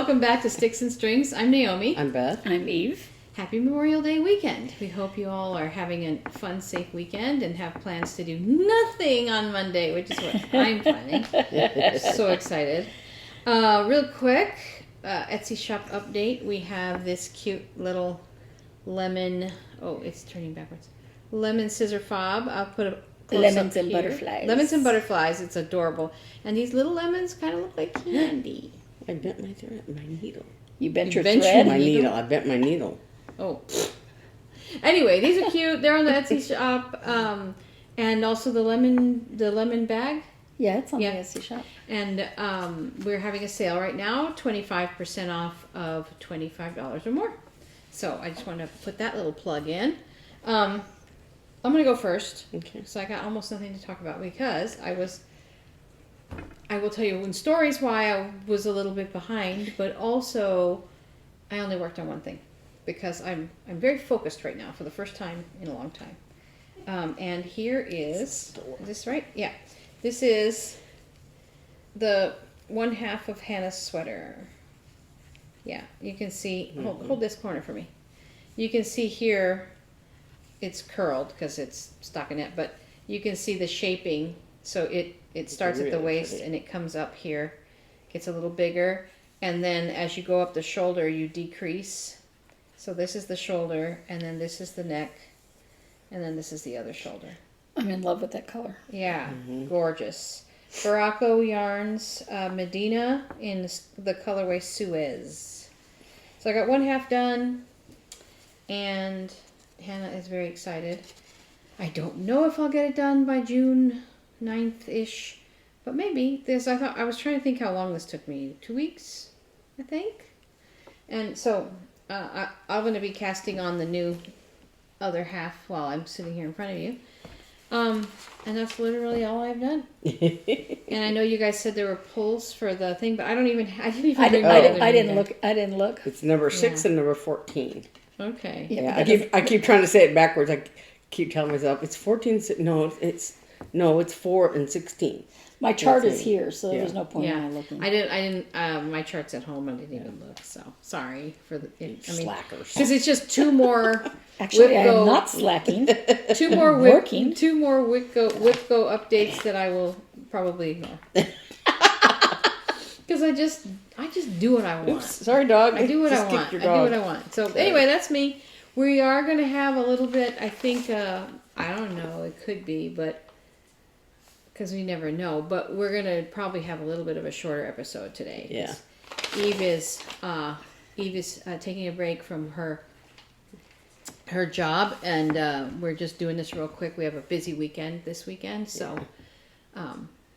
welcome back to Sticks and Strings. I'm Naomi. I'm Beth. I'm Eve. Happy Memorial Day weekend. We hope you all are having a fun, safe weekend and have plans to do nothing on Monday, which is what I'm planning. So excited. Real quick, Etsy shop update. We have this cute little lemon, oh, it's turning backwards. Lemon scissor fob. I'll put a Lemons and butterflies. Lemons and butterflies. It's adorable. And these little lemons kind of look like candy. I bent my thread, my needle. You bent your bent thread? My needle. I bent my needle. Oh. Anyway, these are cute. They're on the Etsy shop. And also the lemon bag. Yeah, it's on Yeah. the Etsy shop. And we're having a sale right now, 25% off of $25 or more. So I just want to put that little plug in. I'm going to go first. Okay. So I got almost nothing to talk about because I will tell you in stories why I was a little bit behind, but also I only worked on one thing because I'm very focused right now for the first time in a long time. And here is this right? Yeah. This is the one half of Hannah's sweater. Yeah, you can see, hold this corner for me. You can see here, it's curled because it's stockinette, but you can see the shaping. So it starts at the waist and it comes up here, gets a little bigger. And then as you go up the shoulder, you decrease. So this is the shoulder, and then this is the neck, and then this is the other shoulder. I'm in love with that color. Yeah, gorgeous. Baracco Yarns Medina in the colorway Suez. So I got one half done, and Hannah is very excited. I don't know if I'll get it done by June 9th-ish, but maybe. I was trying to think how long this took me. 2 weeks, I think. And so I'm going to be casting on the new other half while I'm sitting here in front of you. And that's literally all I've done. And I know you guys said there were pulls for the thing, but I didn't even remember. I didn't look. It's number 6 and number 14. Okay. Yeah, I keep trying to say it backwards. I keep telling myself it's 14. No, it's 4 and 16. My chart is here, so there's no point in Yeah, me looking. I didn't. My chart's at home. I didn't even look. So sorry for the. Slackers. Because it's just two more. Actually, I WIP-GO am not slacking. Two more working. Two more WIP-GO updates that I will probably ignore. Because I just do what I want. Oops, sorry, dog. I do what Just I kicked want. your I do dog. what I want. So anyway, that's me. We are going to have a little bit. I think I don't know. It could be, but. Because we never know, but we're gonna probably have a little bit of a shorter episode today. Yeah. Eve is taking a break from her job, and we're just doing this real quick. We have a busy weekend this weekend, so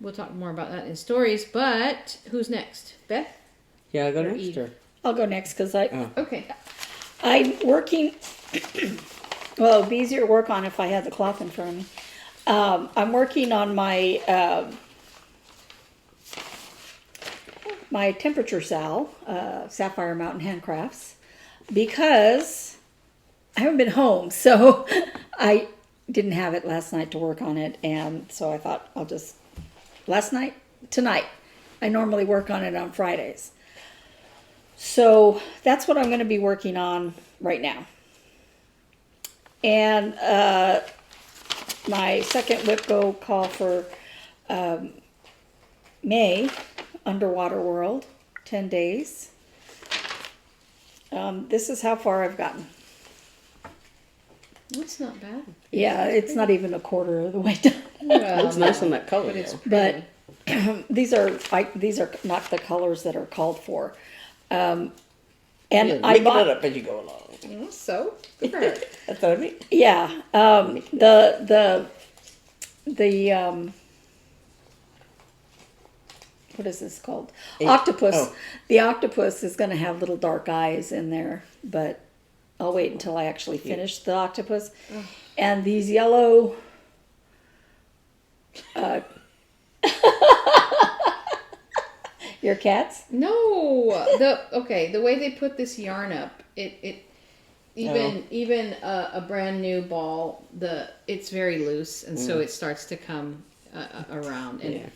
we'll talk more about that in stories. But who's next, Beth? Yeah, I'll go Or next. Eve? Or? I'll go next because Okay. I'm working. Well, it'd be easier to work on if I had the cloth in front of me. I'm working on my my temperature SAL, Sapphire Mountain Handcrafts, because I haven't been home, so I didn't have it last night to work on it, and so I thought I'll just tonight. I normally work on it on Fridays, so that's what I'm going to be working on right now, and. My second WIP-GO call for May, Underwater World, 10 days. This is how far I've gotten. That's not bad. Yeah, it's not even a quarter of the way done. Well, Looks nice on that color. but it's though. pretty. But these are not the colors that are called for. And Yeah, I making bought it up as you go along. So good for her. That's what I mean. yeah, the what is this called? Octopus. Oh. The octopus is going to have little dark eyes in there, but I'll wait until I actually finish the octopus. And these yellow your cats? No, the way they put this yarn up, even a brand new ball, it's very loose, and so it starts to come around. And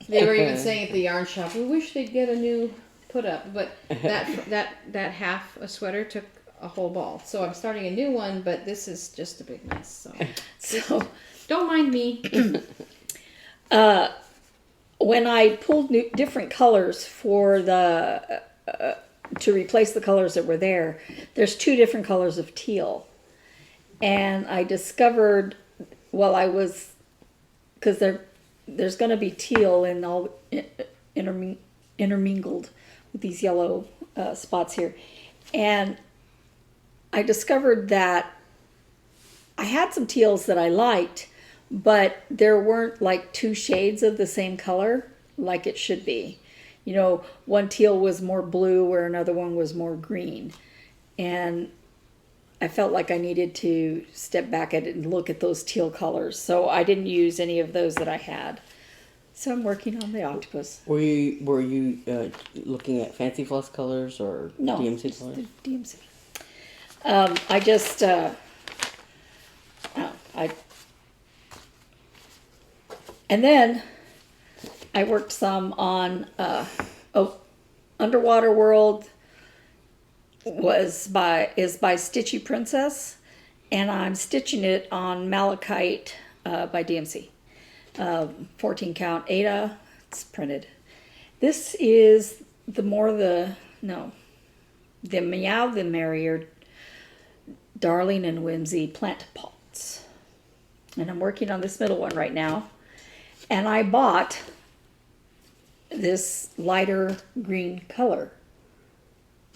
they were even saying at the yarn shop, we wish they'd get a new put up, but that half a sweater took a whole ball. So I'm starting a new one, but this is just a big mess. So don't mind me. When I pulled different colors for the to replace the colors that were there, there's 2 different colors of teal, and I discovered while I was, because there's going to be teal and all intermingled with these yellow spots here, and I discovered that I had some teals that I liked, but there weren't like 2 shades of the same color like it should be. You know, one teal was more blue where another one was more green. And I felt like I needed to step back at it and look at those teal colors. So I didn't use any of those that I had. So I'm working on the octopus. Were you looking at Fancy Floss colors or No, DMC just colors? the DMC. I just, and then I worked some on, Underwater World is by Stitchy Princess, and I'm stitching it on Malachite by DMC. 14 count Ada, it's printed. This is the Meow the Merrier Darling and Whimsy plant pots. And I'm working on this middle one right now. And I bought this lighter green color.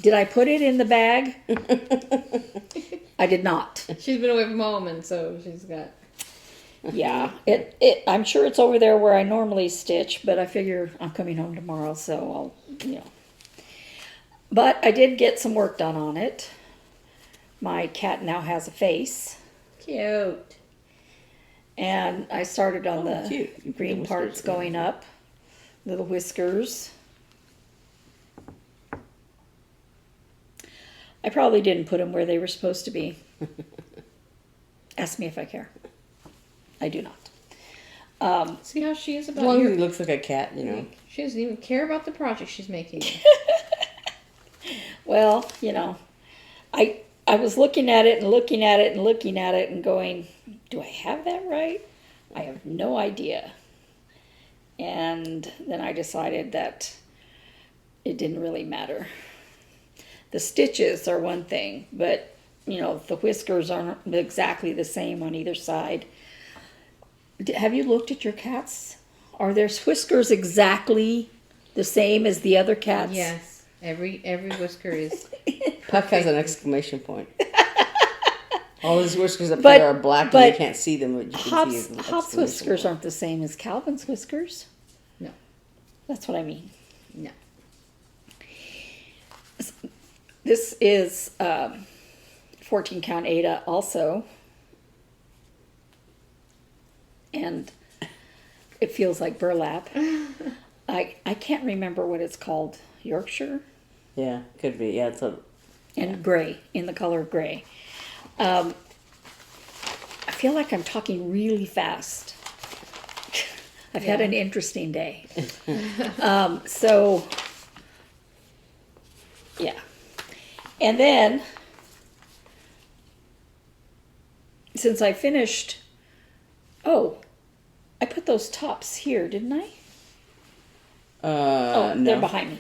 Did I put it in the bag? I did not. She's been away from home, and so she's got. Yeah, I'm sure it's over there where I normally stitch, but I figure I'm coming home tomorrow, so I'll. But I did get some work done on it. My cat now has a face. Cute. And I started on the cute. green parts going up. Little whiskers. I probably didn't put them where they were supposed to be. Ask me if I care. I do not. See how she is As about long as your... he looks like a cat, you know. She doesn't even care about the project she's making. Well, I was looking at it and looking at it and looking at it and going, do I have that right? I have no idea. And then I decided that it didn't really matter. The stitches are one thing, but, the whiskers aren't exactly the same on either side. Have you looked at your cats? Are their whiskers exactly the same as the other cats? Yes. Every whisker is... Puck has an exclamation point. All his whiskers up there are black and you can't see them, but you can see his Hop's whiskers aren't the same as Calvin's whiskers. No. That's what I mean. No. This is 14 count Ada also. And it feels like burlap. I can't remember what it's called. Yorkshire? Yeah, could be. Yeah, it's And gray, in the color gray. I feel like I'm talking really fast. I've had an interesting day. So, yeah. And then, since I finished, I put those tops here, didn't I? no. They're behind me.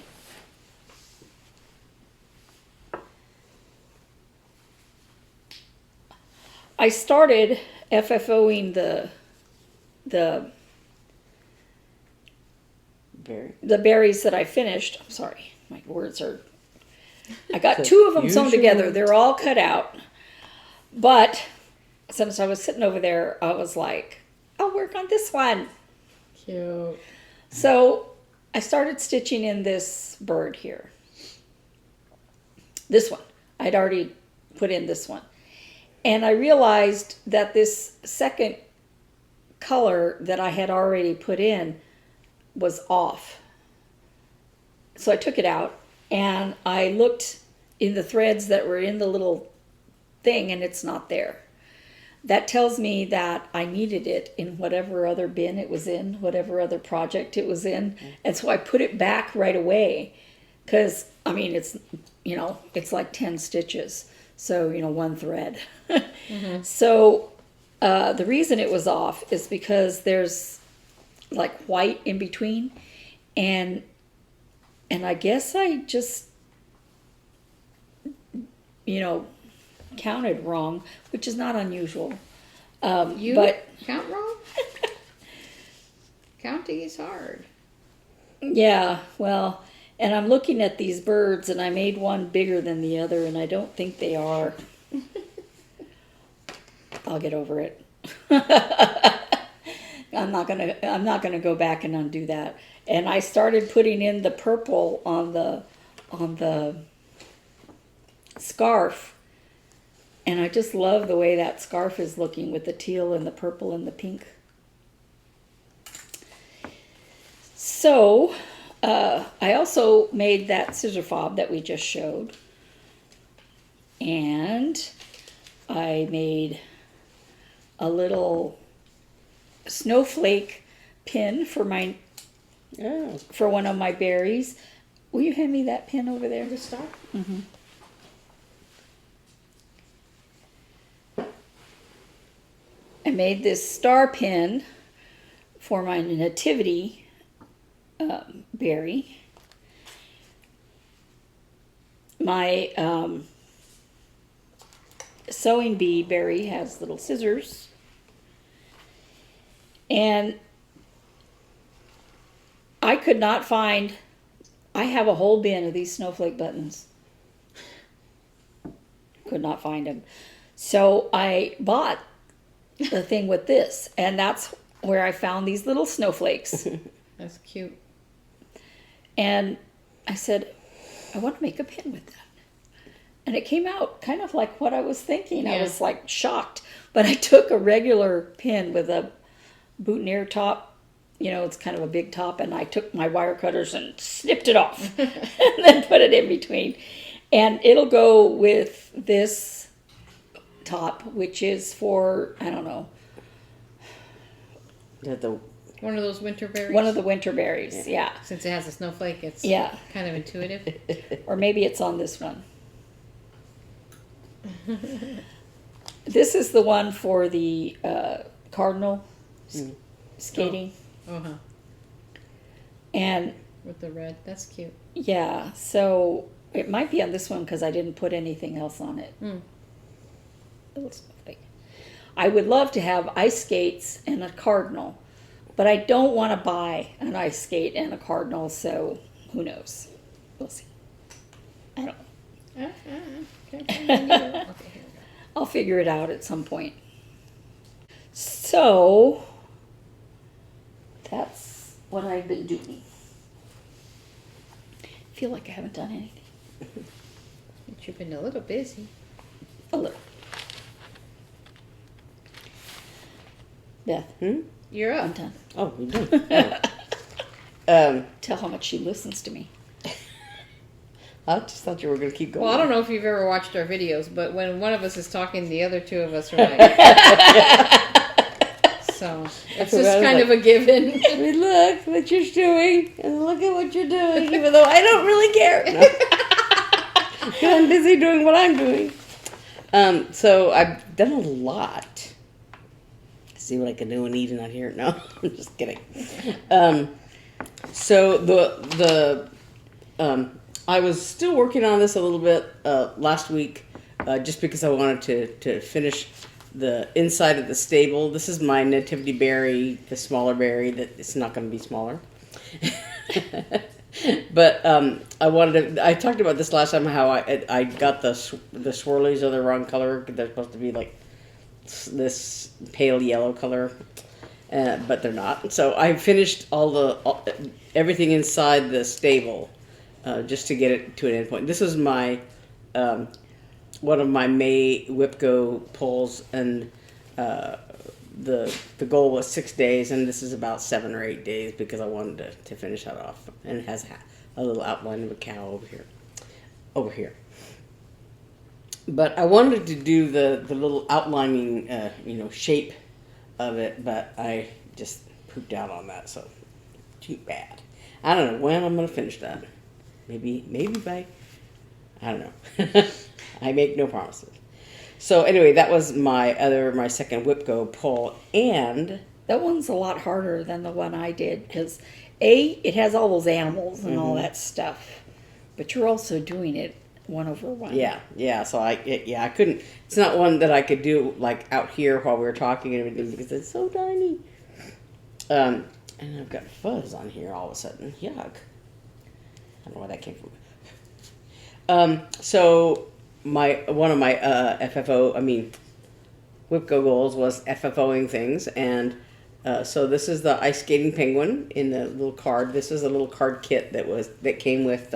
I started FFOing the berries that I finished. I'm sorry, my words are. I got 2 of them sewn together. They're all cut out. But since I was sitting over there, I was like, I'll work on this one. Cute. So I started stitching in this bird here. This one. I'd already put in this one. And I realized that this second color that I had already put in was off. So I took it out and I looked in the threads that were in the little thing and it's not there. That tells me that I needed it in whatever other bin it was in, whatever other project it was in. And so I put it back right away because, I mean, it's, it's like 10 stitches. So, one thread. So, the reason it was off is because there's like white in between. And I guess I just, counted wrong, which is not unusual. You but count wrong? Counting is hard. yeah, well, and I'm looking at these birds, and I made one bigger than the other, and I don't think they are. I'll get over it. I'm not gonna go back and undo that. And I started putting in the purple on the scarf, and I just love the way that scarf is looking with the teal and the purple and the pink. So, I also made that scissor fob that we just showed. And I made a little snowflake pin for for one of my berries. Will you hand me that pin over there? The star? Mm-hmm. I made this star pin for my nativity berry. My sewing bee berry has little scissors. And I could not find, I have a whole bin of these snowflake buttons. Could not find them. So I bought the thing with this, and that's where I found these little snowflakes. That's cute. And I said, I want to make a pin with that. And it came out kind of like what I was thinking. Yeah. I was like shocked. But I took a regular pin with a boutonniere top. It's kind of a big top. And I took my wire cutters and snipped it off. And then put it in between. And it'll go with this top, which is for, I don't know. One of those winter berries? One of the winter berries, yeah. Since it has a snowflake, it's kind of intuitive. Or maybe it's on this one. This is the one for the cardinal skating. Uh-huh. And with the red. That's cute. yeah, so it might be on this one because I didn't put anything else on it. It looks like. I would love to have ice skates and a cardinal, but I don't want to buy an ice skate and a cardinal, so who knows? We'll see. I don't know. Okay, here we go. I'll figure it out at some point. So, that's what I've been doing. I feel like I haven't done anything. But you've been a little busy. A little. Beth, You're I'm up. done. Oh, you're done. Tell how much she listens to me. I just thought you were going to keep going. Well, I don't know if you've ever watched our videos, but when one of us is talking, the other two of us are like... So, it's just kind of a given. I mean, look what you're doing, and look at what you're doing, even though I don't really care. No. 'Cause I'm busy doing what I'm doing. So I've done a lot. See what I can do and eat and not here. No, I'm just kidding. So I was still working on this a little bit last week, just because I wanted to finish the inside of the stable. This is my nativity berry, the smaller berry that it's not going to be smaller. But I talked about this last time, how I got the swirlies are the wrong color. They're supposed to be like this pale yellow color, but they're not. So I finished everything inside the stable, just to get it to an end point. This is my one of my May WIP-GO pulls, and the goal was 6 days, and this is about 7 or 8 days because I wanted to finish that off. And it has a little outline of a cow over here. But I wanted to do the little outlining, shape of it, but I just pooped out on that, so too bad. I don't know when I'm going to finish that. maybe by, I don't know. I make no promises. So anyway, that was my second WIP-GO pull, and That one's a lot harder than the one I did because it has all those animals and all that stuff, but you're also doing it 1/1. yeah. So I couldn't. It's not one that I could do like out here while we were talking and everything because it's so tiny. And I've got fuzz on here all of a sudden. Yuck. I don't know where that came from. So one of my WIP-GO goals was FFOing things, and so this is the ice skating penguin in the little card. This is a little card kit that came with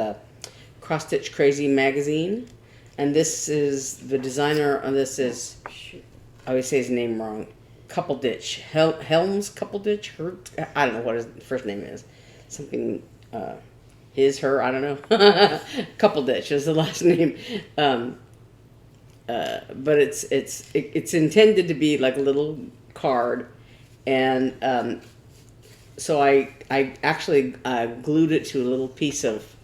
Cross Stitch Crazy magazine, and this is the designer. This is, I always say his name wrong. Couple Ditch Helms Couple Ditch. I don't know what his first name is. Something his her I don't know. Couple Ditch is the last name. But it's intended to be like a little card, and so I actually glued it to a little piece of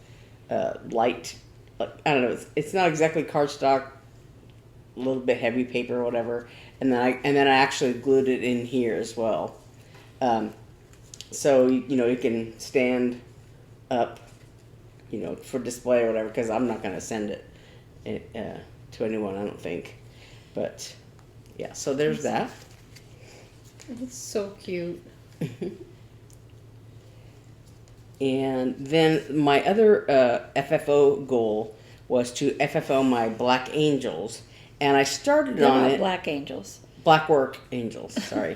light. I don't know. It's not exactly cardstock. A little bit heavy paper or whatever, and then I actually glued it in here as well. So you can stand up, for display or whatever. Because I'm not going to send it to anyone, I don't think. But yeah, so there's that. It's so cute. And then my other FFO goal was to FFO my Black Angels, and I started They're on not it. Black Angels. Black Work Angels, sorry.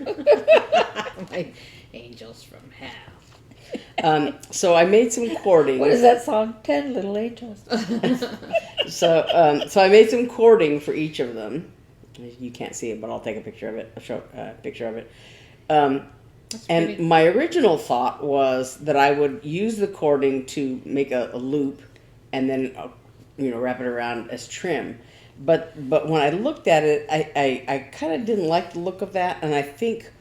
My angels from hell. So I made some cording. What is that song? 10 Little Angels. So I made some cording for each of them. You can't see it, but I'll take a picture of it. I'll show a picture of it. And pretty. my original thought was that I would use the cording to make a loop, and then wrap it around as trim. But when I looked at it, I kind of didn't like the look of that, and I think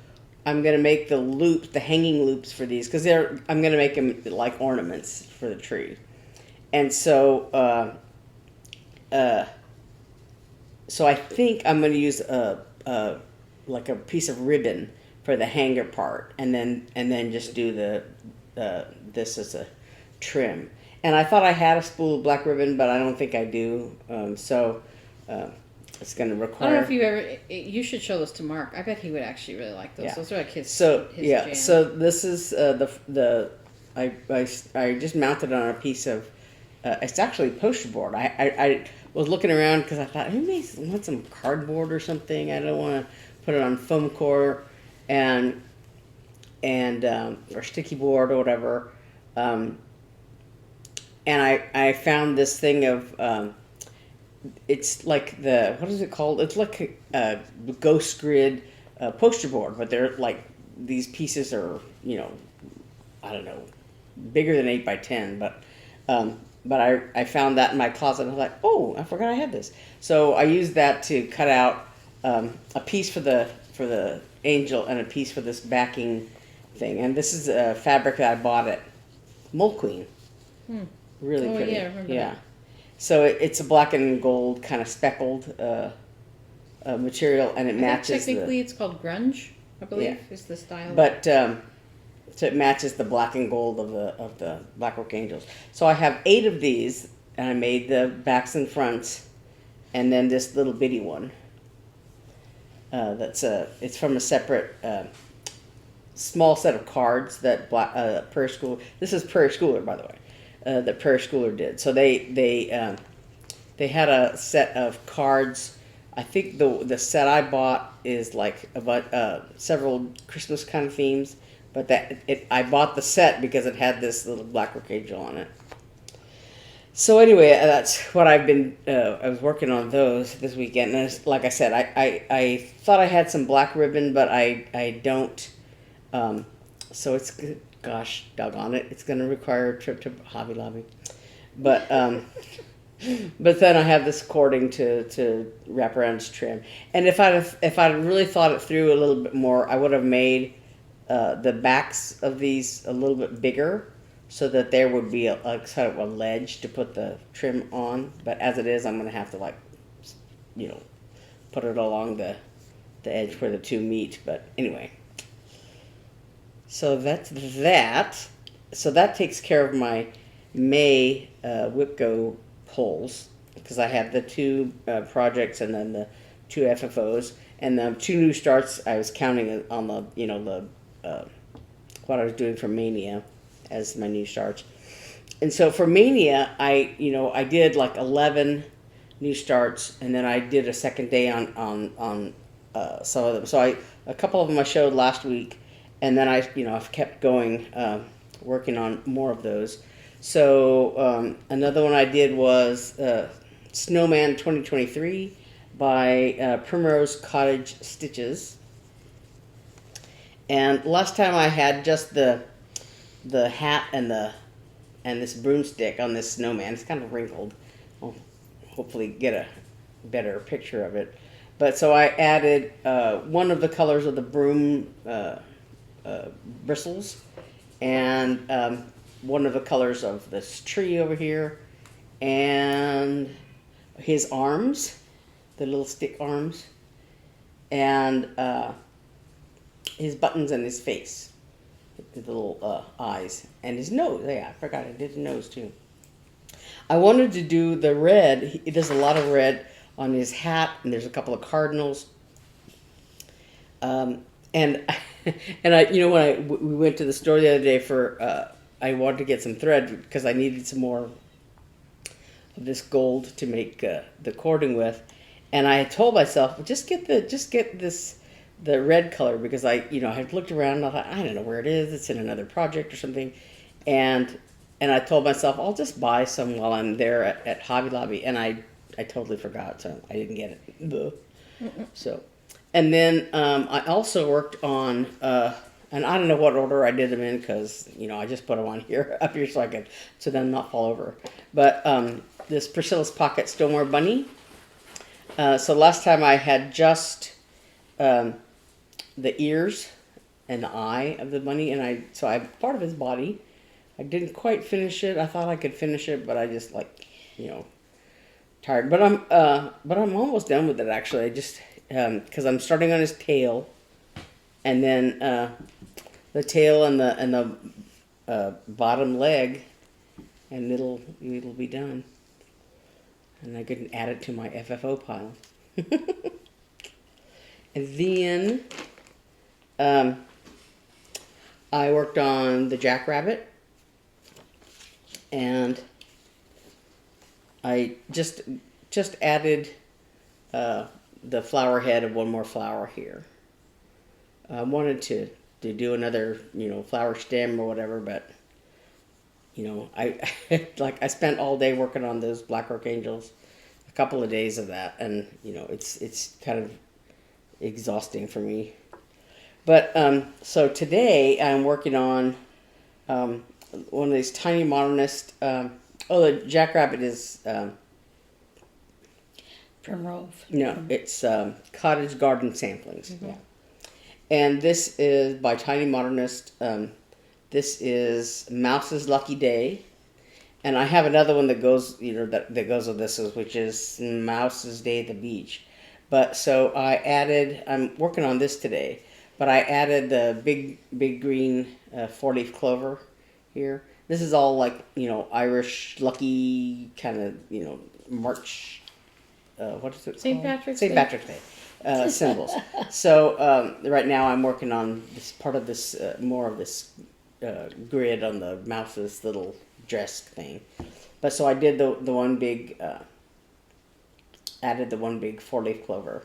I'm gonna make the hanging loops for these because I'm gonna make them like ornaments for the tree, and so I think I'm gonna use like a piece of ribbon for the hanger part, and then just do this as a trim. And I thought I had a spool of black ribbon, but I don't think I do. It's going to require. I don't know if you ever. You should show those to Mark. I bet he would actually really like those. Yeah. Those are like his. So his yeah. jam. So this is I just mounted on a piece of. It's actually poster board. I was looking around because I thought maybe I want some cardboard or something. I don't want to put it on foam core and or sticky board or whatever. And I found this thing of it's like what is it called? It's like a ghost grid poster board, but they're like these pieces are I don't know, bigger than 8 by 10, but I found that in my closet and I was like, oh, I forgot I had this. So I used that to cut out a piece for the angel and a piece for this backing thing. And this is a fabric that I bought at Mole Queen. Really Oh, pretty. yeah, I remember that. So it's a black and gold kind of speckled material, and it matches Technically, it's called grunge. I believe Yeah. is the style. But so it matches the black and gold of the Black Work Angels. So I have 8 of these, and I made the backs and fronts, and then this little bitty one. It's from a separate small set of cards that Prairie School. This is Prairie Schooler, by the way. That Prairie Schooler did. So they had a set of cards. I think the set I bought is like about several Christmas kind of themes, but I bought the set because it had this little Black Work Angel on it. So anyway, that's what I've been. I was working on those this weekend, and like I said, I thought I had some black ribbon, but I don't. So it's, gosh, doggone it, it's going to require a trip to Hobby Lobby, but then I have this cording to wrap around its trim. And if I'd really thought it through a little bit more, I would have made the backs of these a little bit bigger, so that there would be a kind of a ledge to put the trim on. But as it is, I'm going to have to like, you know, put it along the edge where the two meet. But anyway, so that's that. So that takes care of my May WIP-GO pulls, because I had the two projects and then the two FFOs and the two new starts. I was counting on the, you know, the what I was doing for Mania as my new starts. And so for Mania, I did like 11 new starts, and then I did a second day on some of them. So a couple of them I showed last week, and then I've kept going, working on more of those. So another one I did was Snowman 2023 by Primrose Cottage Stitches. And last time I had just the hat and this broomstick on this snowman. It's kind of wrinkled. I'll hopefully get a better picture of it. But so I added one of the colors of the broom bristles, and one of the colors of this tree over here, and his arms, the little stick arms, and his buttons and his face, the little eyes, and his nose. Yeah, I forgot I did his nose too. I wanted to do the red. He does a lot of red on his hat, and there's a couple of cardinals. And and I, when we went to the store the other day for, I wanted to get some thread because I needed some more of this gold to make the cording with, and I told myself, just get the red color, because I had looked around and I thought, I don't know where it is. It's in another project or something, and I told myself I'll just buy some while I'm there at Hobby Lobby, and I totally forgot, so I didn't get it. So, and then I also worked on, and I don't know what order I did them in, because I just put them on here up here so them not fall over. But this Priscilla's Pocket Stoneware Bunny. So last time I had just the ears and the eye of the bunny, and I part of his body. I didn't quite finish it. I thought I could finish it, but I just tired. But I'm almost done with it, actually. I just because I'm starting on his tail, and then the tail and the bottom leg, and it'll be done. And I can add it to my FFO pile. And then I worked on the jackrabbit, and I just added the flower head of one more flower here. I wanted to do another flower stem or whatever, but I spent all day working on those Black Archangels, a couple of days of that, and it's kind of exhausting for me. But so today I'm working on one of these tiny modernist. The jackrabbit is Primrose. no, it's Cottage Garden Samplings. Yeah, and this is by Tiny Modernist. This is Mouse's Lucky Day, and I have another one that goes that goes with this, which is Mouse's Day at the Beach. But so I'm working on this today, but I added the big green 4-leaf clover here. This is all like, Irish lucky kind of, March, what is it St. called? Patrick's St. Day. Patrick's Day symbols. So right now I'm working on this part of this, more of this grid on the mouse's little dress thing. But so I did the one big... added the one big 4-leaf clover,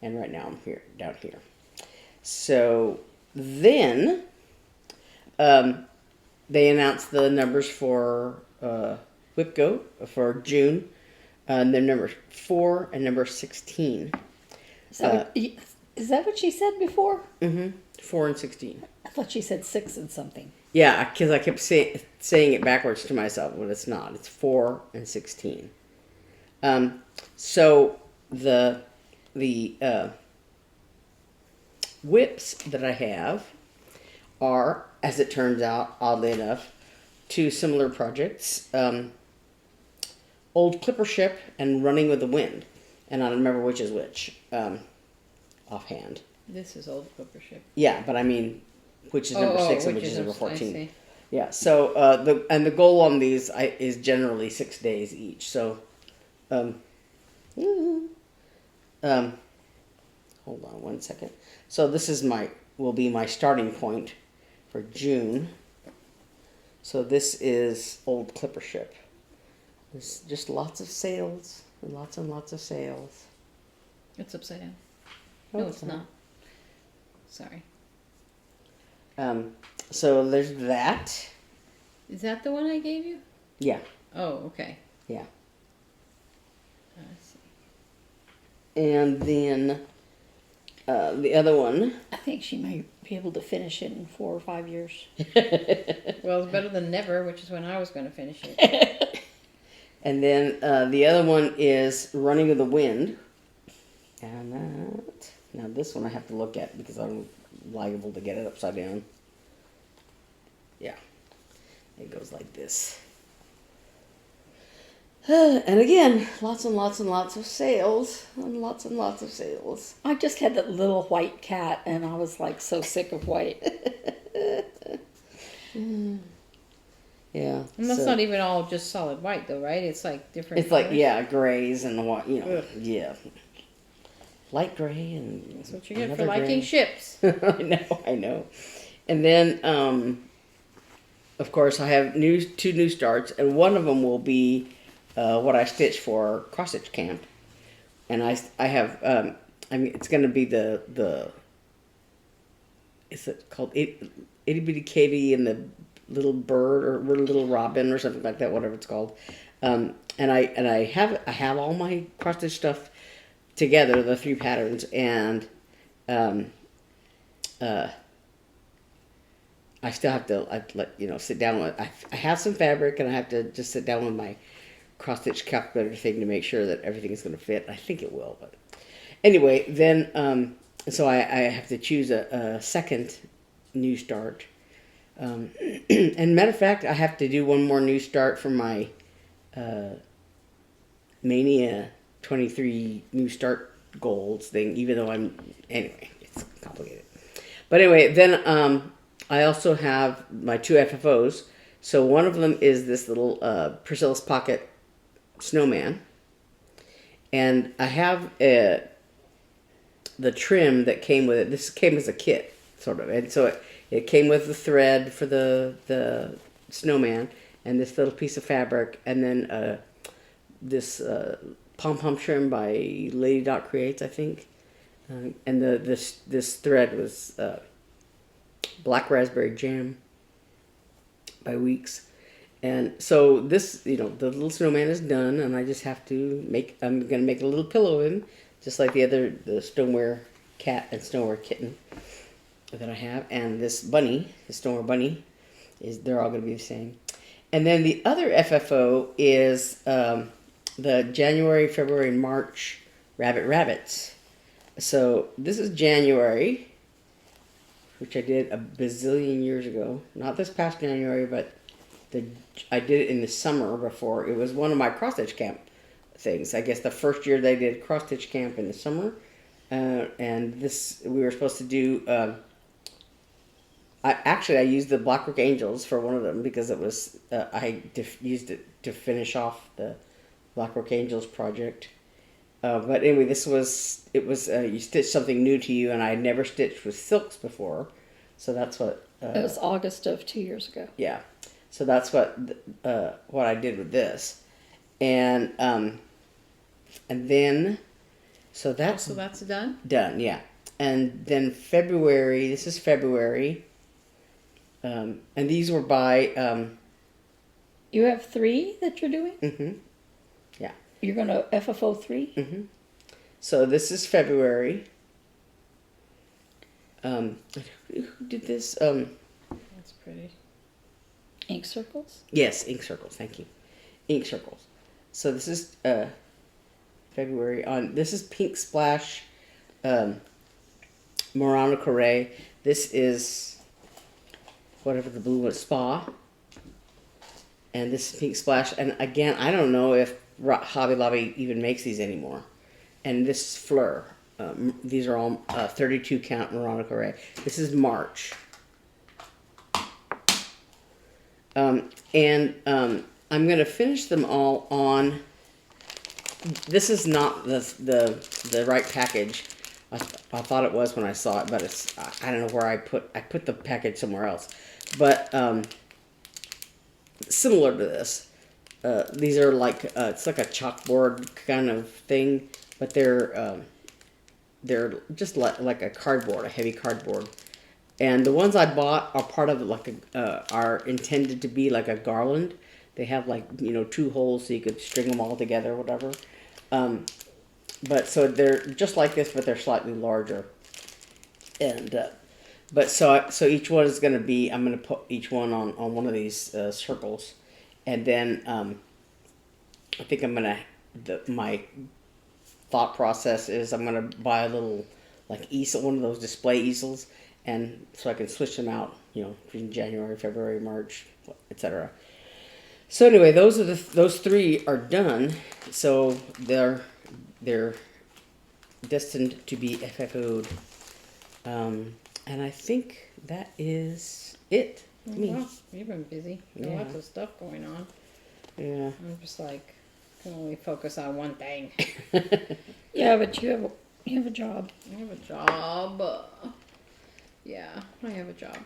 and right now I'm down here. So then they announced the numbers for WIP-GO for June, and they're number 4 and number 16. Is that what she said before? Mm-hmm. 4 and 16. I thought she said 6 and something. Yeah, because I kept saying it backwards to myself, but it's not. It's 4 and 16. So the whips that I have are, as it turns out, oddly enough, two similar projects. Old Clipper Ship and Running with the Wind. And I don't remember which is which, offhand. This is old Clipper Ship. Yeah, but I mean, which is number 6 and which is number I 14. see. Yeah, so the goal on these is generally 6 days each. So, hold on 1 second. So this is will be my starting point for June. So this is Old Clipper Ship. There's just lots of sails, lots and lots of sails. It's upside down. Oh, No, it's not. Sorry. So there's that. Is that the one I gave you? Yeah, Oh, okay. yeah. I see. And then the other one. I think she might be able to finish it in 4 or 5 years. Well, it's better than never, which is when I was going to finish it. And then the other one is Running with the Wind. And now this one I have to look at because I'm liable to get it upside down. Yeah. It goes like this. And again, lots and lots and lots of sails. And lots of sails. I just had that little white cat, and I was like so sick of white. Yeah. And that's so- not even all just solid white, though, right? It's like different. It's like, colors. yeah, grays and what, Ugh. yeah. Light gray and That's what you get for another liking gray. ships. I know. And then, of course, I have two new starts, and one of them will be what I stitch for cross stitch camp. And I have, it's going to be the is it called Itty Bitty Katie and the Little Bird or Little Robin or something like that, whatever it's called. And I have all my cross stitch stuff together, the 3 patterns, and I still have to sit down with. I have some fabric, and I have to just sit down with my cross stitch calculator thing to make sure that everything is going to fit. I think it will, but anyway, then so I have to choose a second new start. And matter of fact, I have to do one more new start for my Mania 23 new start goals thing, even though anyway, it's complicated. But anyway, then I also have my 2 FFOs. So one of them is this little Priscilla's Pocket snowman. And I have the trim that came with it. This came as a kit, sort of. And so it came with the thread for the snowman and this little piece of fabric, and then this pom-pom trim by Lady Dot Creates, I think. And this thread was Black Raspberry Jam by Weeks. And so this, the little snowman is done, and I just have to I'm going to make a little pillow of him, just like the stoneware cat and stoneware kitten that I have. And this bunny, the stoneware bunny, they're all going to be the same. And then the other FFO is the January, February, and March Rabbits. So this is January, which I did a bazillion years ago. Not this past January, but I did it in the summer before. It was one of my cross-stitch camp things. I guess the first year they did cross-stitch camp in the summer. And we were supposed to do... I used the Blackwork Angels for one of them because it was... I used it to finish off the Blackwork Angels project. But anyway, you stitch something new to you, and I had never stitched with silks before. So that's what... It was August of 2 years ago. Yeah. So that's what I did with this. And then... So that's done? Done, yeah. And then February, this is February. And these were by... You have 3 that you're doing? Mm-hmm. Yeah. You're going to FFO 3? Mm-hmm. So this is February. Who did this? That's pretty. Ink circles? Yes, ink circles. Thank you. Ink circles. So this is February. This is Pink Splash Murano Corée. This is whatever the blue was, Spa. and this pink splash. And again, I don't know if Hobby Lobby even makes these anymore. And this is Fleur. These are all 32 count Morocco Ray. This is March. I'm going to finish them all on. This is not the right package. I thought it was when I saw it, but it's, I don't know where I put the package somewhere else. But similar to this, these are like it's like a chalkboard kind of thing, but they're just like a cardboard, a heavy cardboard. And the ones I bought are part of like are intended to be like a garland. They have like, you know, 2 holes so you could string them all together or whatever. But so they're just like this, but they're slightly larger. And but so each one is going to be, I'm going to put each one on one of these circles, and then I think I'm going to my thought process is I'm going to buy a little like easel, one of those display easels, and so I can switch them out, you know, in January, February, March, etc. So anyway, those 3 are done. So they're destined to be FFO'd. And I think that is it. Wow, you've been busy. Yeah. Lots of stuff going on. Yeah. I'm just like, can only focus on one thing. Yeah, but you have a job. I have a job. Yeah, I have a job.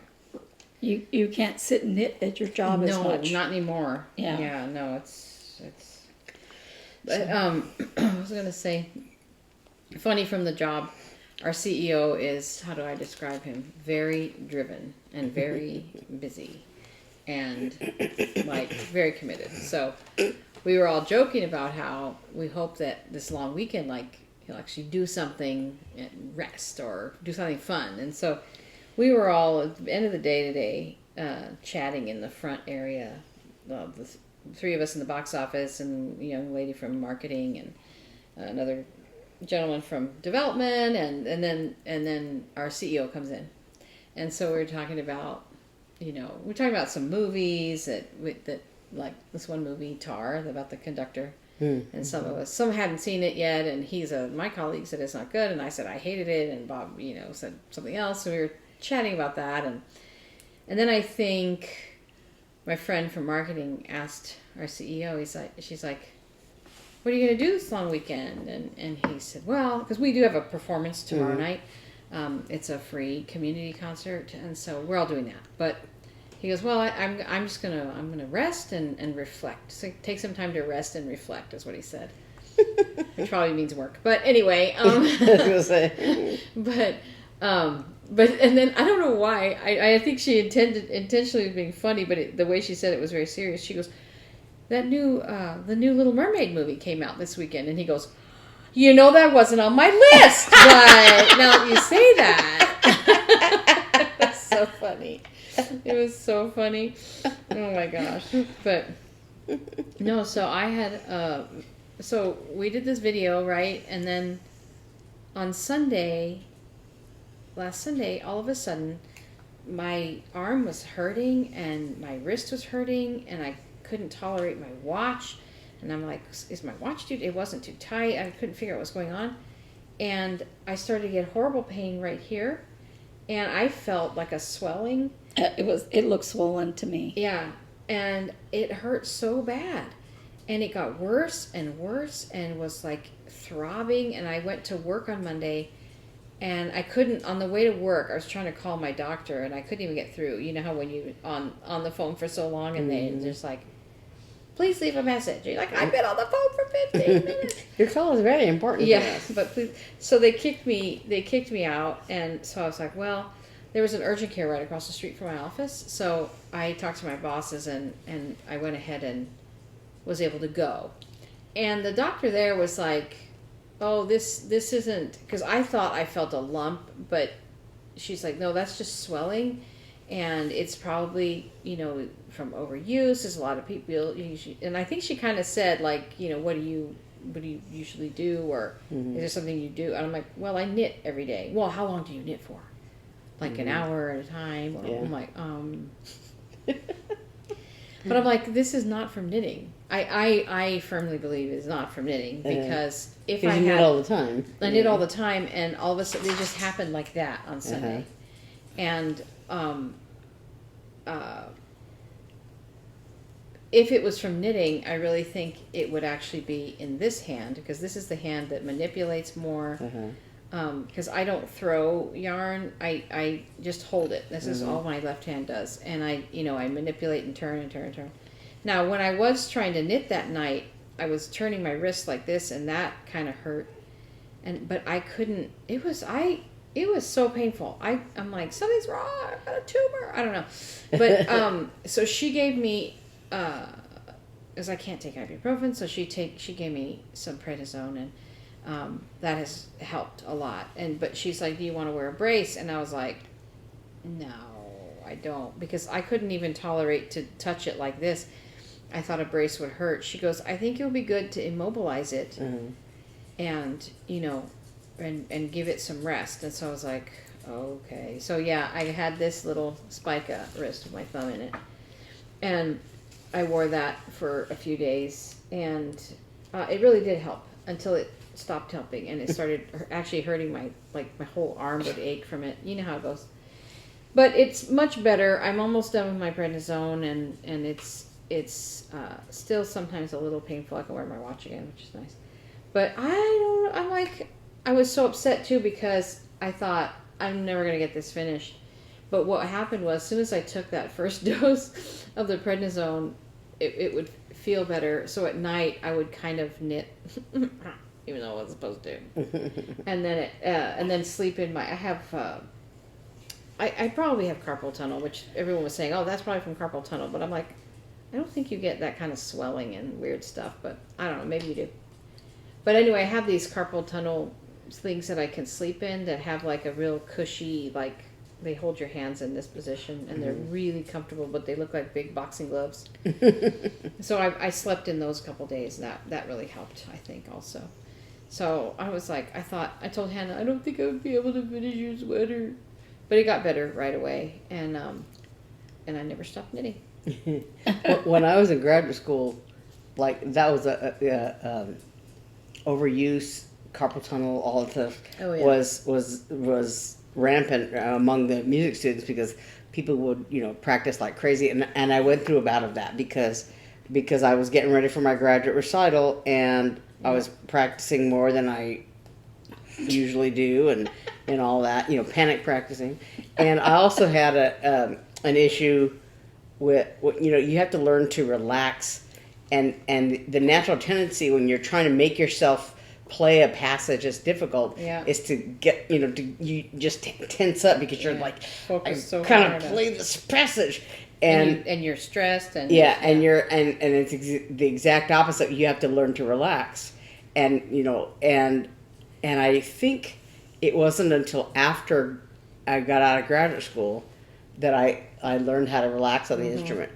You can't sit and knit at your job as much. No, not anymore. Yeah. Yeah, no, it's. But I was gonna say, funny from the job, our CEO is, how do I describe him? Very driven and very busy, and like very committed. So we were all joking about how we hope that this long weekend, like, he'll actually do something and rest or do something fun. And so we were all at the end of the day today chatting in the front area. The 3 of us in the box office, and a young lady from marketing, and another gentleman from development, and then our CEO comes in. And so we're talking about, we're talking about some movies that like this one movie, Tar, about the conductor. And some hadn't seen it yet, and my colleague said it's not good, and I said I hated it, and Bob, said something else. So we were chatting about that, and then I think my friend from marketing asked our CEO. She's like, "What are you going to do this long weekend?" And he said, "Well, because we do have a performance tomorrow night. It's a free community concert, and so we're all doing that." But he goes, "Well, I'm gonna rest and reflect. So take some time to rest and reflect," is what he said. Which probably means work. But anyway, I was gonna say. But and then I don't know why. I think she intentionally being funny, but the way she said it was very serious. She goes, "That the new Little Mermaid movie came out this weekend," and he goes, "That wasn't on my list, but now that you say that," that's so funny. It was so funny. Oh my gosh. But no, so I had so we did this video, right? And then on last Sunday, all of a sudden my arm was hurting and my wrist was hurting, and I couldn't tolerate my watch. And I'm like, is my watch too? It wasn't too tight. I couldn't figure out what was going on. And I started to get horrible pain right here. And I felt like a swelling. It looked swollen to me. Yeah. And it hurt so bad. And it got worse and worse and was like throbbing. And I went to work on Monday, and I couldn't, on the way to work, I was trying to call my doctor, and I couldn't even get through. You know how when you on the phone for so long, and they just like, "Please leave a message." You're like, "I've been on the phone for 15 minutes. Your call is very important. Yeah, but please. So they kicked me out, and so I was like, well, there was an urgent care right across the street from my office. So I talked to my bosses, and I went ahead and was able to go. And the doctor there was like, "Oh, this isn't," because I thought I felt a lump, but she's like, "No, that's just swelling, and it's probably, from overuse. There's a lot of people," and I think she kind of said, like, "What do you usually do, or is there something you do?" And I'm like, "Well, I knit every day." "Well, how long do you knit for?" "Like an hour at a time." Or I'm like, But I'm like, this is not from knitting. I firmly believe it's not from knitting because if I you knit had, all the time. I knit all the time, and all of a sudden it just happened like that on Sunday, and if it was from knitting, I really think it would actually be in this hand because this is the hand that manipulates more. Because I don't throw yarn, I just hold it. This is all my left hand does, and I manipulate and turn and turn and turn. Now, when I was trying to knit that night, I was turning my wrist like this, and that kind of hurt. But I couldn't. It was so painful. I'm like, something's wrong. I've got a tumor. I don't know. But so she gave me because I can't take ibuprofen, so she gave me some prednisone, and that has helped a lot. But she's like, do you want to wear a brace? And I was like, no, I don't, because I couldn't even tolerate to touch it like this. I thought a brace would hurt. She goes, I think it would be good to immobilize it and and give it some rest. And so I was like, okay. So yeah, I had this little spica wrist with my thumb in it, and I wore that for a few days, and it really did help until it stopped helping, and it started actually hurting my whole arm would ache from it. You know how it goes. But it's much better. I'm almost done with my prednisone, and it's still sometimes a little painful. I can wear my watch again, which is nice. But I was so upset too because I thought I'm never going to get this finished. But what happened was, as soon as I took that first dose of the prednisone, it would feel better. So at night I would kind of knit, even though I wasn't supposed to, and then sleep in my. I probably have carpal tunnel, which everyone was saying, oh, that's probably from carpal tunnel. But I'm like, I don't think you get that kind of swelling and weird stuff. But I don't know, maybe you do. But anyway, I have these carpal tunnel things that I can sleep in that have like a real cushy, like they hold your hands in this position, and they're really comfortable, but they look like big boxing gloves. So I slept in those a couple days, and that really helped, I think, also. So I was like, I told Hannah, I don't think I would be able to finish your sweater. But it got better right away, and I never stopped knitting. When I was in graduate school, like that was a overuse, carpal tunnel, all of stuff was rampant among the music students because people would practice like crazy, and I went through a bout of that because I was getting ready for my graduate recital, and I was practicing more than I usually do, and all that, panic practicing. And I also had an issue with, you have to learn to relax, and the natural tendency when you're trying to make yourself play a passage that's difficult is to get, you just tense up because you're like, focus so kind hard of play this passage. And you're stressed, and and you're and it's the exact opposite. You have to learn to relax, and and I think it wasn't until after I got out of graduate school that I learned how to relax on the instrument,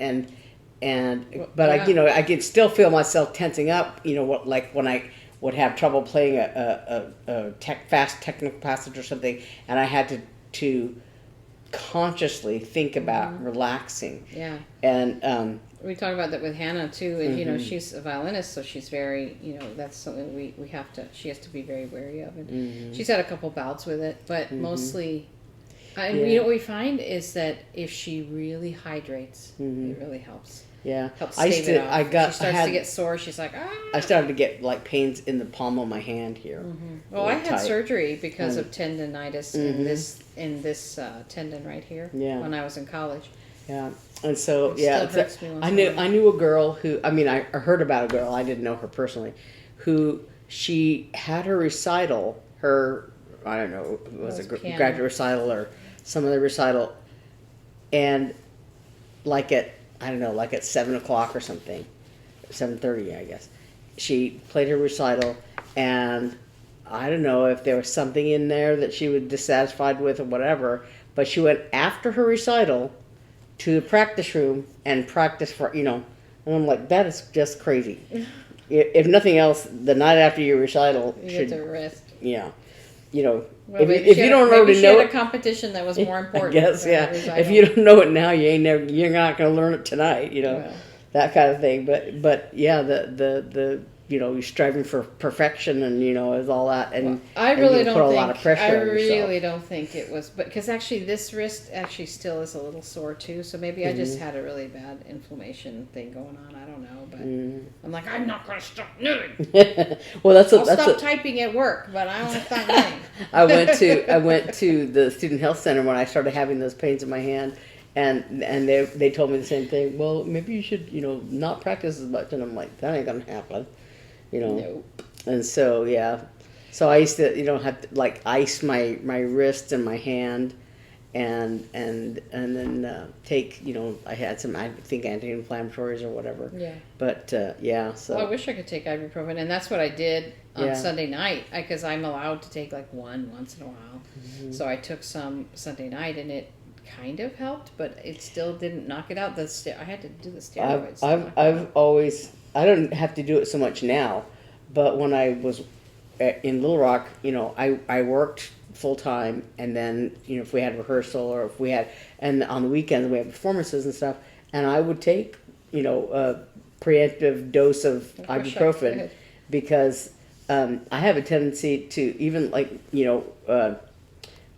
but I could still feel myself tensing up. When I would have trouble playing a fast technical passage or something, and I had to consciously think about relaxing. Yeah. And we talk about that with Hannah too, and she's a violinist, so she's very, that's something we have to. She has to be very wary of, and she's had a couple bouts with it, but mostly. And what we find is that if she really hydrates, it really helps. Yeah, helps stave it off. She starts to get sore. She's like, ah. I started to get like pains in the palm of my hand here. Well, I had surgery because of tendonitis in this tendon right here. Yeah. When I was in college. Yeah, and so I knew a girl who, I heard about a girl, I didn't know her personally, who she had her recital, I don't know, it was a graduate recital or some other recital, and like at 7 o'clock or something, 7:30 I guess, she played her recital, and I don't know if there was something in there that she was dissatisfied with or whatever, but she went after her recital to the practice room and practice for, and I'm like, that is just crazy. If nothing else, the night after your recital you get to rest. Yeah. Well, if you don't already know it, a competition that was more important. I guess, yeah. If you don't know it now, you're not going to learn it tonight, Well, that kind of thing. But yeah, the you're striving for perfection, and is all that, and I and really you don't put a think. lot of pressure I on yourself. really don't think it was, but because actually this wrist actually still is a little sore too. So maybe I just had a really bad inflammation thing going on. I don't know, but I'm like, I'm not going to stop knitting. Well, I'll stop typing at work, but I won't stop knitting. I went to the student health center when I started having those pains in my hand, and they told me the same thing. Well, maybe you should not practice as much, and I'm like, that ain't gonna happen, Nope. And so so I used to have to like ice my wrist and my hand, and then take I had some, I think, anti-inflammatories or whatever. Yeah. But so Well, I wish I could take ibuprofen, and that's what I did on Yeah. Sunday night, because I'm allowed to take like one once in a while. So I took some Sunday night, and it kind of helped, but it still didn't knock it out. I had to do the steroids. to knock it out. I've always, I don't have to do it so much now, but when I was in Little Rock, I worked full time, and then if we had rehearsal or if we had, and on the weekends we had performances and stuff, and I would take a preemptive dose of ibuprofen Good. because I have a tendency to, even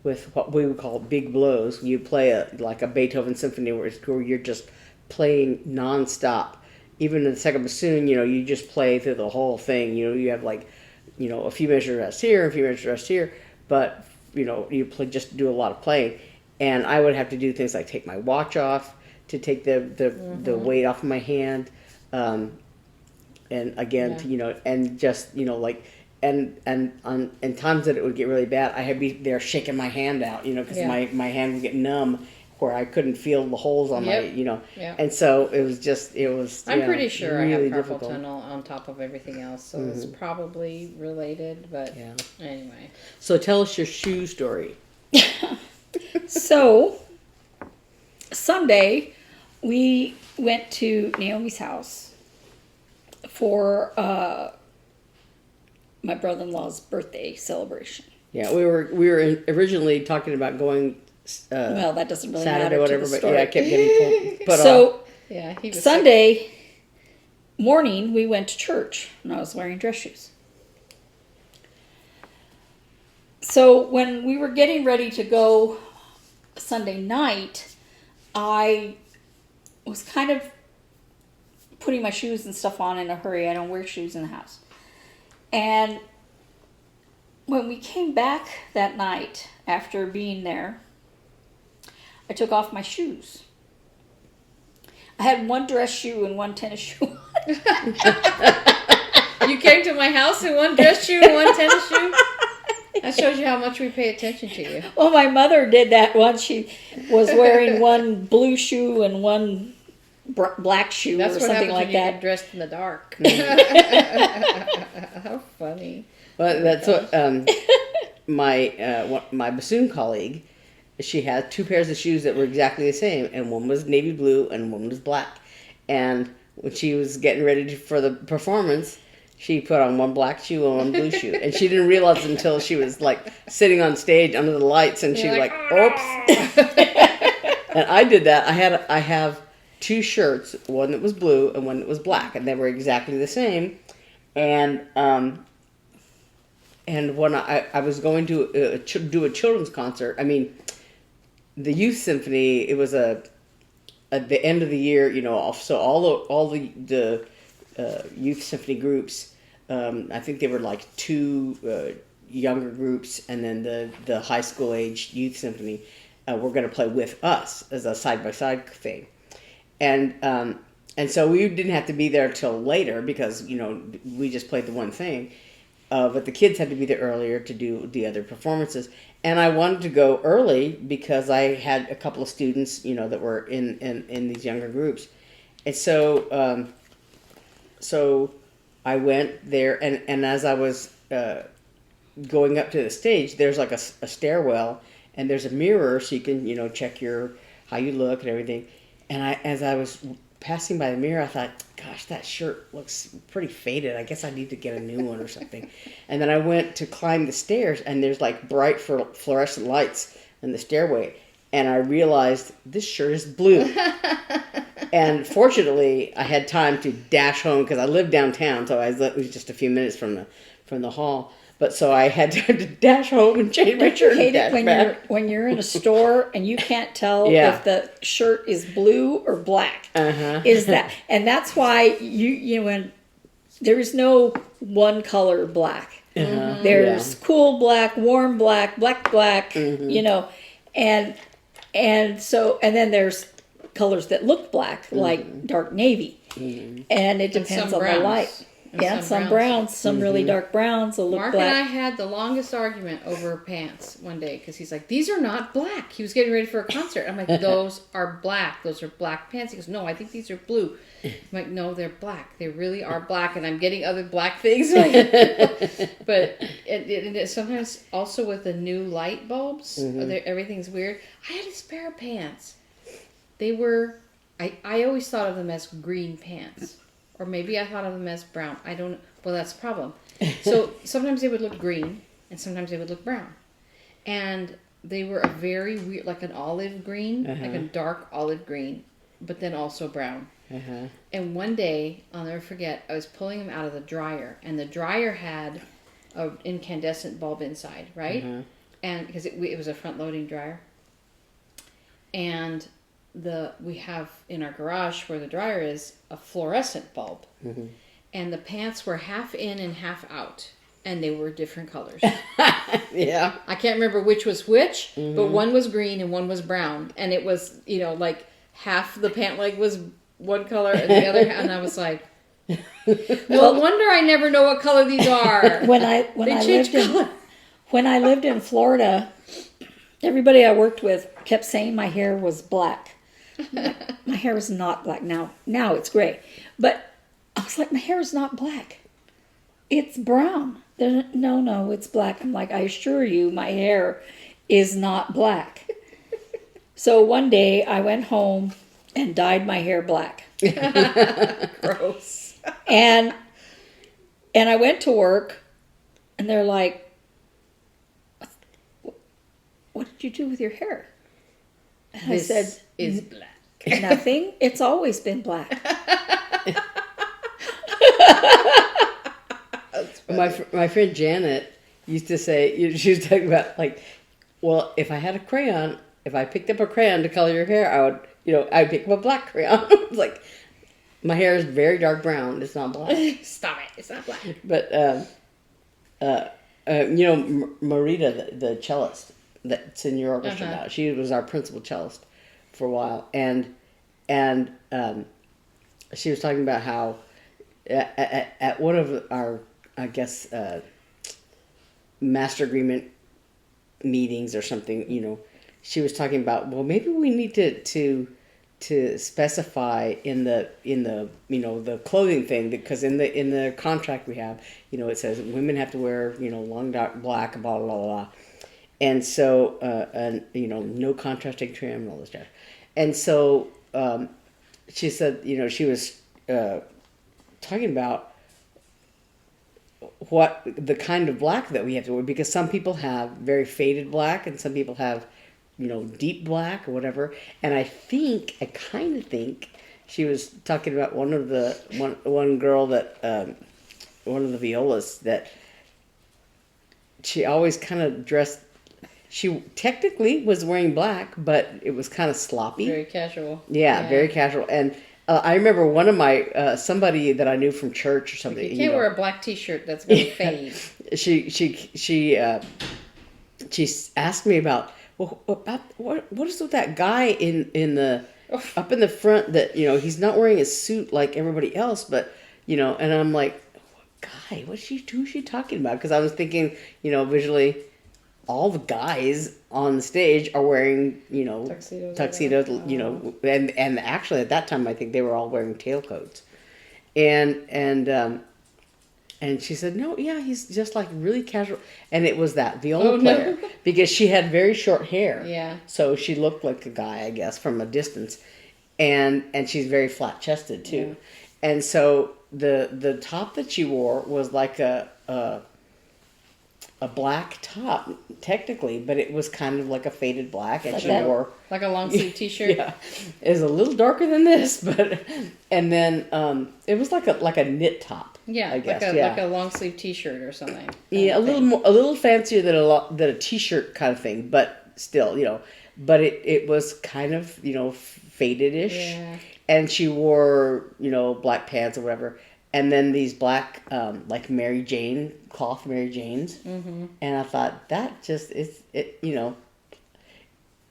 with what we would call big blows. You play like a Beethoven symphony where you're just playing nonstop. Even in the second bassoon, you just play through the whole thing. You have like, a few measure rests here, a few measure rests here, but just do a lot of playing. And I would have to do things like take my watch off to take the weight off of my hand, and again, and just and on times that it would get really bad, I had to be there shaking my hand out, because my hand would get numb where I couldn't feel the holes on my, and so it was. I'm pretty sure really I have carpal difficult. tunnel on top of everything else, so it's probably related. But anyway, So tell us your shoe story. So, Sunday, we went to Naomi's house for my brother-in-law's birthday celebration. Yeah, we were originally talking about going Well, that doesn't really Saturday matter or whatever, to the but story. I kept getting put off. So, yeah, he was Sunday morning, we went to church, and I was wearing dress shoes. So when we were getting ready to go Sunday night, I was kind of putting my shoes and stuff on in a hurry. I don't wear shoes in the house. And when we came back that night after being there, I took off my shoes. I had one dress shoe and one tennis shoe. You came to my house in one dress shoe and one tennis shoe? That shows you how much we pay attention to you. Well, my mother did that once. She was wearing one blue shoe and one black shoe That's or what something happens like when you that. get dressed in the dark. How funny. Well, that's what my bassoon colleague. She had two pairs of shoes that were exactly the same, and one was navy blue and one was black. And when she was getting ready for the performance, she put on one black shoe and one blue shoe, and she didn't realize until she was like sitting on stage under the lights, and she was like, "Oops!" And I did that. I have two shirts, one that was blue and one that was black, and they were exactly the same. And when I was going to do a children's concert, the youth symphony, it was at the end of the year, so all the youth symphony groups, I think they were like two younger groups, and then the high school age youth symphony were going to play with us as a side-by-side thing. And so we didn't have to be there till later because, we just played the one thing. But the kids had to be there earlier to do the other performances. And I wanted to go early because I had a couple of students, that were in these younger groups. And so so I went there, and as I was going up to the stage, there's like a stairwell, and there's a mirror so you can, check how you look and everything. And as I was passing by the mirror, I thought, gosh, that shirt looks pretty faded. I guess I need to get a new one or something. And then I went to climb the stairs, and there's like bright fluorescent lights in the stairway. And I realized this shirt is blue. And fortunately, I had time to dash home because I lived downtown, so it was just a few minutes from the hall. But so I had time to dash home and change my Don't you shirt and hate it dash back. when you're in a store and you can't tell Yeah. if the shirt is blue or black? Uh-huh. Is that, and that's why when there is no one color black. Uh-huh. There's cool black, warm black, black, Mm-hmm. and so then there's colors that look black, like dark navy, and it depends on the light. And Some browns, some really dark browns will look Mark black. and I had the longest argument over pants one day because he's like, "These are not black." He was getting ready for a concert. I'm like, "Those are black. Those are black pants." He goes, "No, I think these are blue." I'm like, "No, they're black. They really are black." And I'm getting other black things. But it sometimes also with the new light bulbs, everything's weird. I had a pair of pants. They were, I always thought of them as green pants. Or maybe I thought of them as brown. I don't know. Well, that's the problem. So sometimes they would look green, and sometimes they would look brown. And they were a very weird, like an olive green, like a dark olive green, but then also brown. And one day, I'll never forget, I was pulling them out of the dryer, and the dryer had an incandescent bulb inside, right? And because it was a front-loading dryer. And we have in our garage where the dryer is a fluorescent bulb, and the pants were half in and half out, and they were different colors. Yeah, I can't remember which was which, but one was green and one was brown, and it was like half the pant leg was one color and the other, and I was like, no wonder I never know what color these are. When I lived in Florida, everybody I worked with kept saying my hair was black. My hair is not black now. Now it's gray. But I was like, my hair is not black. It's brown. No, it's black. I'm like, I assure you, my hair is not black. So one day I went home and dyed my hair black. Gross. And I went to work, and they're like, what did you do with your hair? And I said, is black. Nothing. It's always been black. my friend Janet used to say, she was talking about like, well, if I had a crayon, if I picked up a crayon to color your hair, I'd pick up a black crayon. It's like, my hair is very dark brown. It's not black. Stop it. It's not black. But Marita, the cellist that's in your orchestra now, she was our principal cellist for a while, and she was talking about how at one of our, I guess, master agreement meetings or something, she was talking about, well, maybe we need to specify in the the clothing thing, because in the contract we have, it says women have to wear long dark black, blah blah blah blah, and so no contrasting trim and all this stuff. And so she said, she was talking about what the kind of black that we have to wear, because some people have very faded black and some people have, deep black or whatever. And I kind of think she was talking about one girl that, one of the violas that she always kind of dressed. She technically was wearing black, but it was kind of sloppy. Very casual. Yeah, very casual. And I remember one of my somebody that I knew from church or something. You can't wear a black T-shirt that's going to fade. She asked me about what is with that guy up in the front that he's not wearing a suit like everybody else, but and I'm like, what guy? Who's she talking about? Because I was thinking visually, all the guys on the stage are wearing, tuxedos, and actually at that time I think they were all wearing tailcoats, and she said, no, yeah, he's just like really casual, and it was that viola player, because she had very short hair, so she looked like a guy, I guess, from a distance, and she's very flat chested too, and so the top that she wore was like a black top technically, but it was kind of like a faded black, and Like she that. wore. Like a long sleeve T-shirt. Yeah, it was a little darker than this, but and then it was like a knit top. Yeah, I guess. like a long sleeve T-shirt or something. Yeah, a little fancier than than a T-shirt kind of thing, but still, but it was kind of faded-ish, Yeah. and she wore black pants or whatever, and then these black like cloth Mary Janes, and I thought that just is it.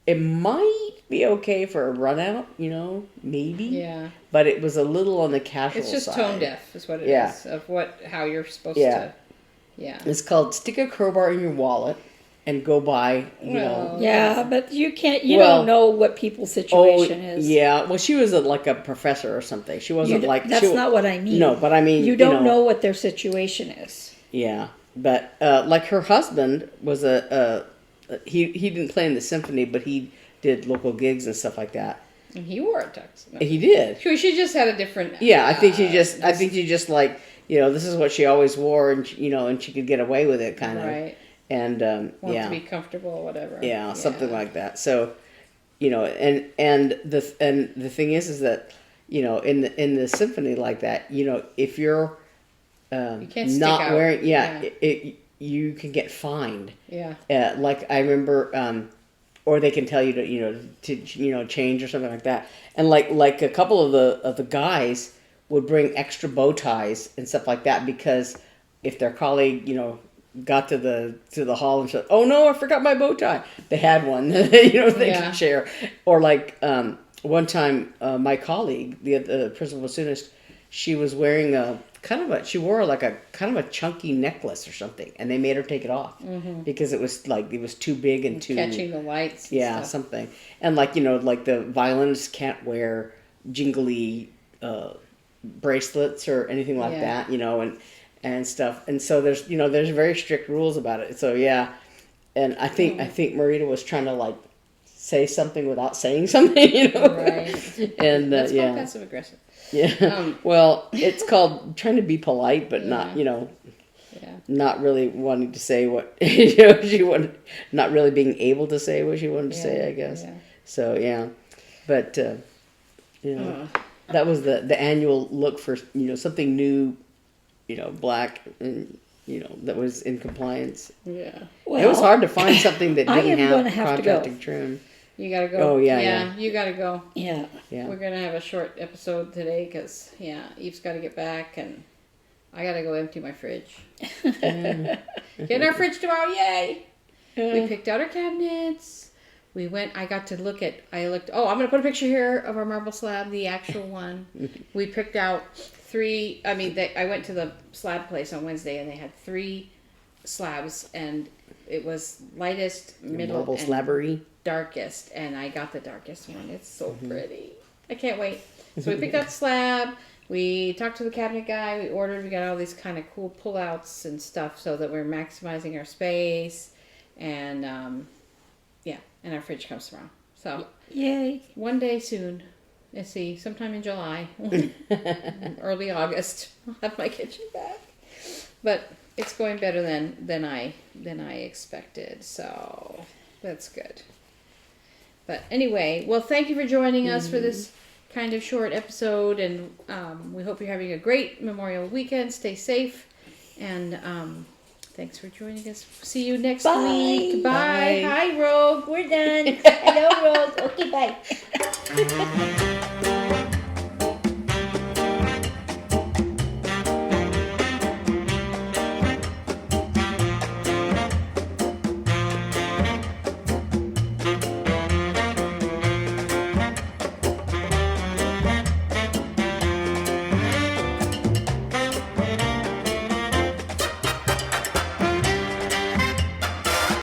It might be okay for a run out, maybe. Yeah. But it was a little on the casual It's just side. tone deaf, is what it Yeah. is, of how you're supposed Yeah. to. Yeah. It's called Stick a Crowbar in Your Wallet and Go Buy, Well, Yeah, but you can't. You Well, don't know what people's situation is. Yeah, well, she was like a professor or something. She wasn't like... That's not what I mean. No, but I mean... You don't know what their situation is. Yeah, but like her husband was he didn't play in the symphony, but he did local gigs and stuff like that. And he wore a tux. No. He did. She just had a different. Yeah, I think she just like, this is what she always wore, and and she could get away with it, kind of. Right. And Want to be comfortable or whatever. Yeah, something like that. So, and the thing is that, in the symphony like that, if you're You can't stick not out. wearing, you can get fined. Yeah. Like I remember, or they can tell you to change or something like that. And like a couple of the guys would bring extra bow ties and stuff like that, because if their colleague got to the hall and said, "Oh no, I forgot my bow tie," they had one they could share. Or like one time, my colleague, the principal student, she was wearing she wore like a kind of a chunky necklace or something, and they made her take it off because it was too big and too Catching the lights. And stuff. something. And like the violinists can't wear jingly bracelets or anything like that, and stuff. And so there's very strict rules about it. So yeah, and I think Marita was trying to say something without saying something, Right. And That's called passive aggressive. Yeah. Well, it's called trying to be polite, but not, not really wanting to say what she wanted, not really being able to say what she wanted to say, I guess. Yeah. So yeah, but that was the annual look for something new, black, and that was in compliance. Yeah. Well, It was hard to find something that I didn't am gonna have have to go. contracting trim. You gotta go. Oh, yeah. You gotta go. Yeah. Yeah. We're gonna have a short episode today because Eve's got to get back and I gotta go empty my fridge. Get our fridge tomorrow! Yay! We picked out our cabinets. We went. I got to look at. Oh, I'm gonna put a picture here of our marble slab, the actual one. We picked out 3. I mean, I went to the slab place on Wednesday and they had 3 slabs, and it was lightest, middle, Marble and slabbery. darkest, and I got the darkest one. It's so pretty. I can't wait. So we picked out the slab. We talked to the cabinet guy. We ordered. We got all these kind of cool pullouts and stuff so that we're maximizing our space. And and our fridge comes tomorrow. So Yay. one day soon. Let's see, sometime in July, early August, I'll have my kitchen back. But it's going better than I expected. So that's good. But anyway, well, thank you for joining us for this kind of short episode, and we hope you're having a great Memorial weekend. Stay safe, and thanks for joining us. See you next week. Bye. Bye. Hi, Rogue. We're done. Hello, Rose. Okay, bye.